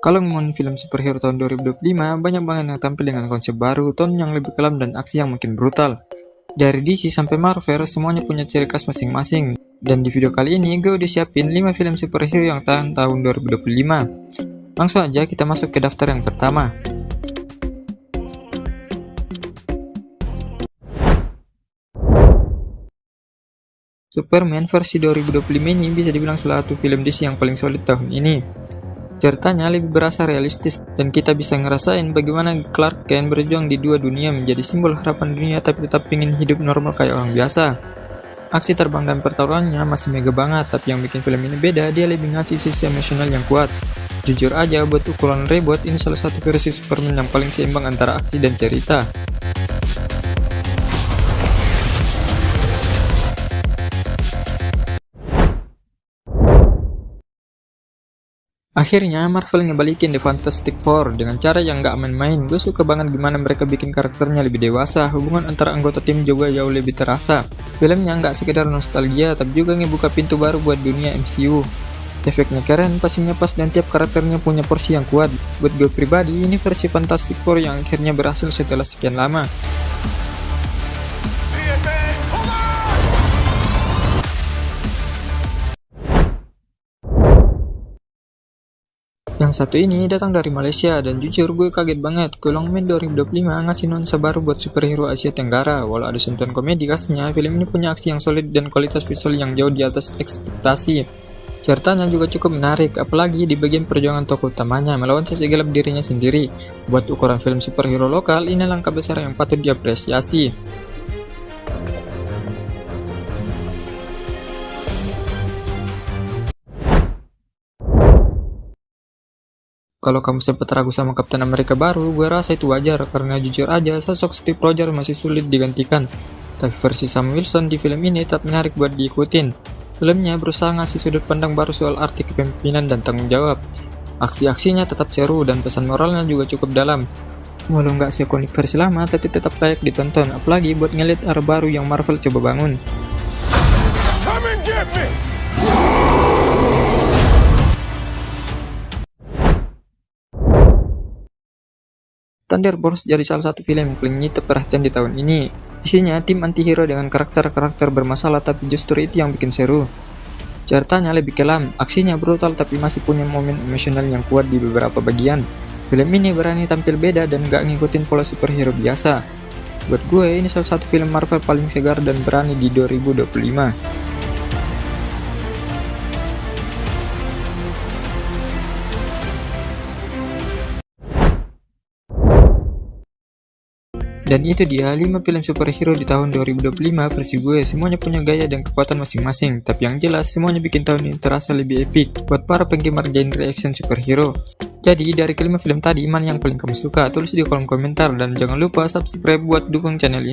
Kalau ngomongin film superhero tahun 2025, banyak banget yang tampil dengan konsep baru, tone yang lebih kelam dan aksi yang makin brutal. Dari DC sampai Marvel, semuanya punya ciri khas masing-masing. Dan di video kali ini, gue udah siapin 5 film superhero yang tahan tahun 2025. Langsung aja kita masuk ke daftar yang pertama. Superman versi 2025 ini bisa dibilang salah satu film DC yang paling solid tahun ini. Ceritanya lebih berasa realistis, dan kita bisa ngerasain bagaimana Clark Kent berjuang di dua dunia menjadi simbol harapan dunia tapi tetap ingin hidup normal kayak orang biasa. Aksi terbang dan pertarungannya masih mega banget, tapi yang bikin film ini beda, dia lebih ngasih sisi emosional yang kuat. Jujur aja, buat ukuran Rebirth, ini salah satu versi Superman yang paling seimbang antara aksi dan cerita. Akhirnya Marvel ngebalikin The Fantastic Four dengan cara yang gak main-main. Gue suka banget gimana mereka bikin karakternya lebih dewasa, hubungan antara anggota tim juga jauh lebih terasa. Filmnya gak sekedar nostalgia, tapi juga ngebuka pintu baru buat dunia MCU. Efeknya keren, passingnya pas, dan tiap karakternya punya porsi yang kuat. Buat gue pribadi, ini versi Fantastic Four yang akhirnya berhasil setelah sekian lama. Yang satu ini datang dari Malaysia, dan jujur gue kaget banget. Kolongmen 2025 ngasih nuansa baru buat superhero Asia Tenggara. Walau ada sentuhan komedi khasnya, film ini punya aksi yang solid dan kualitas visual yang jauh di atas ekspektasi. Ceritanya juga cukup menarik, apalagi di bagian perjuangan tokoh utamanya melawan sisi gelap dirinya sendiri. Buat ukuran film superhero lokal, ini langkah besar yang patut diapresiasi. Kalau kamu sempat ragu sama Captain America baru, gue rasa itu wajar, karena jujur aja sosok Steve Rogers masih sulit digantikan. Tapi versi Sam Wilson di film ini tetap menarik buat diikutin. Filmnya berusaha ngasih sudut pandang baru soal arti kepemimpinan dan tanggung jawab. Aksi-aksinya tetap seru dan pesan moralnya juga cukup dalam. Walau nggak seikonik versi lama, tapi tetap layak ditonton, apalagi buat ngeliat era baru yang Marvel coba bangun. Come and get me! Thunderbolts jadi salah satu film yang paling menyita perhatian di tahun ini. Isinya tim antihero dengan karakter-karakter bermasalah, tapi justru itu yang bikin seru. Ceritanya lebih kelam, aksinya brutal tapi masih punya momen emosional yang kuat di beberapa bagian. Film ini berani tampil beda dan gak ngikutin pola superhero biasa. Buat gue, ini salah satu film Marvel paling segar dan berani di 2025. Dan itu dia 5 film superhero di tahun 2025 versi gue. Semuanya punya gaya dan kekuatan masing-masing, tapi yang jelas semuanya bikin tahun ini terasa lebih epic buat para penggemar genre action superhero. Jadi dari kelima film tadi, mana yang paling kamu suka? Tulis di kolom komentar, dan jangan lupa subscribe buat dukung channel ini.